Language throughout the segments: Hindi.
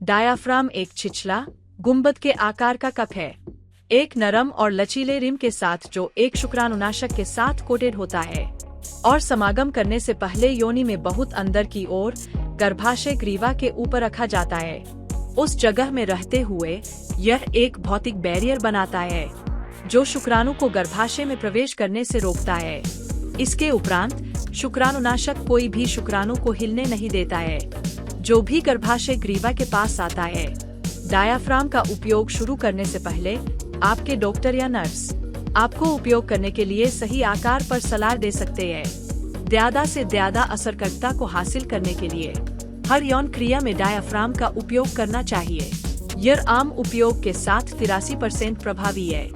डायाफ्राम एक छिछला, गुंबद के आकार का कप है, एक नरम और लचीले रिम के साथ जो एक शुक्राणुनाशक के साथ कोटेड होता है और समागम करने से पहले योनि में बहुत अंदर की ओर गर्भाशय ग्रीवा के ऊपर रखा जाता है। उस जगह में रहते हुए यह एक भौतिक बैरियर बनाता है जो शुक्राणु को गर्भाशय में प्रवेश करने से रोकता है। इसके उपरांत शुक्राणुनाशक कोई भी शुक्राणु को हिलने नहीं देता है जो भी गर्भाशय ग्रीवा के पास आता है। डायाफ्राम का उपयोग शुरू करने से पहले आपके डॉक्टर या नर्स आपको उपयोग करने के लिए सही आकार पर सलाह दे सकते हैं। ज्यादा से ज्यादा असरकारिता को हासिल करने के लिए हर यौन क्रिया में डायाफ्राम का उपयोग करना चाहिए। यह आम उपयोग के साथ 83% प्रभावी है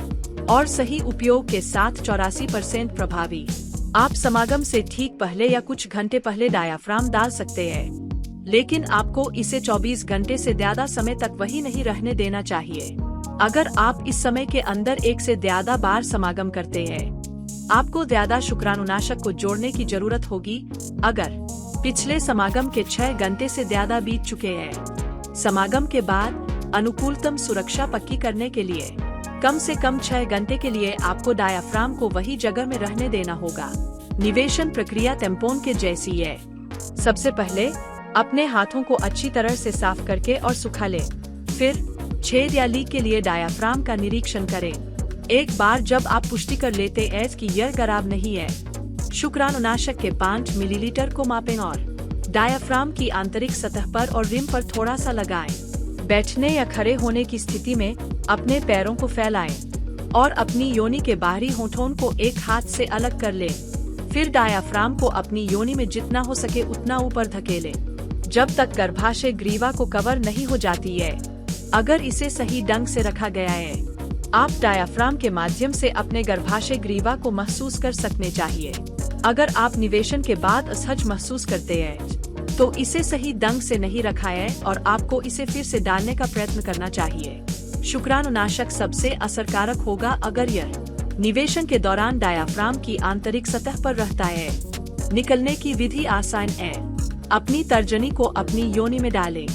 और सही उपयोग के साथ 84% प्रभावी। आप समागम से ठीक पहले या कुछ घंटे पहले डायाफ्राम डाल सकते हैं, लेकिन आपको इसे 24 घंटे से ज्यादा समय तक वही नहीं रहने देना चाहिए। अगर आप इस समय के अंदर एक से ज्यादा बार समागम करते हैं, आपको ज्यादा शुक्राणुनाशक को जोड़ने की जरूरत होगी। अगर पिछले समागम के 6 घंटे से ज्यादा बीत चुके हैं, समागम के बाद अनुकूलतम सुरक्षा पक्की करने के लिए कम से कम 6 घंटे के लिए आपको डायाफ्राम को वही जगह में रहने देना होगा। निवेशन प्रक्रिया टैम्पोन के जैसी है। सबसे पहले अपने हाथों को अच्छी तरह से साफ करके और सुखा लें। फिर छेद या लीक के लिए डायाफ्राम का निरीक्षण करें। एक बार जब आप पुष्टि कर लेते हैं कि यह खराब नहीं है, शुक्राणुनाशक के 5 मिलीलीटर को मापें और डायाफ्राम की आंतरिक सतह पर और रिम पर थोड़ा सा लगाएं। बैठने या खड़े होने की स्थिति में अपने पैरों को फैलाएं और अपनी योनि के बाहरी होठों को एक हाथ से अलग कर लें। फिर डायाफ्राम को अपनी योनि में जितना हो सके उतना ऊपर धकेलें जब तक गर्भाशय ग्रीवा को कवर नहीं हो जाती है। अगर इसे सही ढंग से रखा गया है, आप डायाफ्राम के माध्यम से अपने गर्भाशय ग्रीवा को महसूस कर सकने चाहिए। अगर आप निवेशन के बाद असहज महसूस करते हैं, तो इसे सही ढंग से नहीं रखा है और आपको इसे फिर से डालने का प्रयत्न करना चाहिए। शुक्राणुनाशक सबसे असरकारक होगा अगर यह निवेशन के दौरान डायाफ्राम की आंतरिक सतह पर रहता है। निकलने की विधि आसान है। अपनी तर्जनी को अपनी योनि में डालें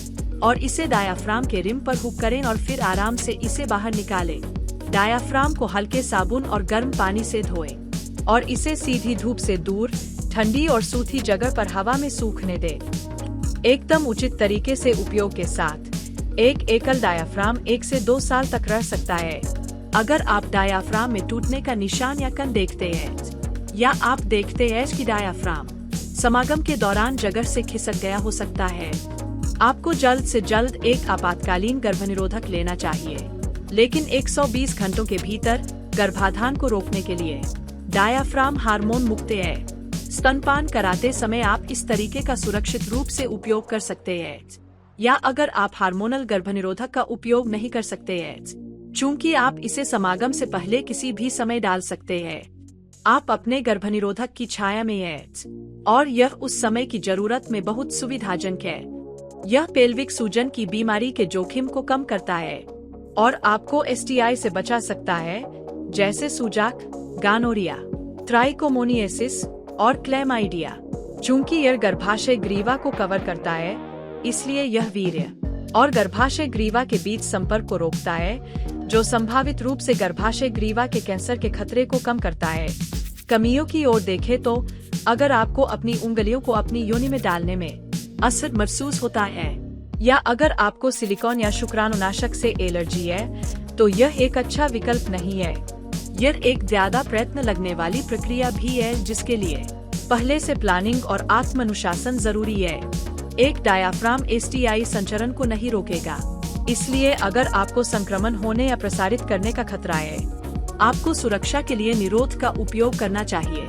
और इसे डायाफ्राम के रिम पर हुक करें और फिर आराम से इसे बाहर निकालें। डायाफ्राम को हल्के साबुन और गर्म पानी से धोएं और इसे सीधी धूप से दूर ठंडी और सूखी जगह पर हवा में सूखने दें। एकदम उचित तरीके से उपयोग के साथ एक एकल डायाफ्राम 1 से 2 साल तक रह सकता है। अगर आप डायाफ्राम में टूटने का निशान या कण देखते हैं या आप देखते हैं कि डायाफ्राम समागम के दौरान जगह से खिसक गया हो सकता है, आपको जल्द से जल्द एक आपातकालीन गर्भनिरोधक लेना चाहिए। लेकिन 120 घंटों के भीतर गर्भाधान को रोकने के लिए डायाफ्राम हार्मोन मुक्त है। स्तनपान कराते समय आप इस तरीके का सुरक्षित रूप से उपयोग कर सकते हैं। या अगर आप हार्मोनल गर्भनिरोधक का उपयोग नहीं कर सकते हैं, चूंकि आप इसे समागम से पहले किसी भी समय डाल सकते हैं, आप अपने गर्भनिरोधक की छाया में हैं और यह उस समय की जरूरत में बहुत सुविधाजनक है। यह पेल्विक सूजन की बीमारी के जोखिम को कम करता है और आपको एसटीआई से बचा सकता है, जैसे सूजक, गानोरिया, ट्राइकोमोनियासिस और क्लैमाइडिया। चूंकि यह गर्भाशय ग्रीवा को कवर करता है, इसलिए यह वीर्य और गर्भाशय ग्रीवा के बीच संपर्क को रोकता है, जो संभावित रूप से गर्भाशय ग्रीवा के कैंसर के खतरे को कम करता है। कमियों की ओर देखें तो अगर आपको अपनी उंगलियों को अपनी योनि में डालने में असर महसूस होता है या अगर आपको सिलिकॉन या शुक्राणुनाशक से एलर्जी है, तो यह एक अच्छा विकल्प नहीं है। यह एक ज्यादा प्रयत्न लगने वाली प्रक्रिया भी है जिसके लिए पहले से प्लानिंग और आत्मानुशासन जरूरी है। एक डायाफ्राम एसटीआई संचरण को नहीं रोकेगा, इसलिए अगर आपको संक्रमण होने या प्रसारित करने का खतरा है, आपको सुरक्षा के लिए निरोध का उपयोग करना चाहिए।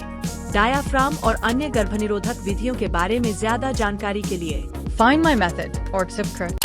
डायाफ्राम और अन्य गर्भनिरोधक विधियों के बारे में ज्यादा जानकारी के लिए Find my method or subscribe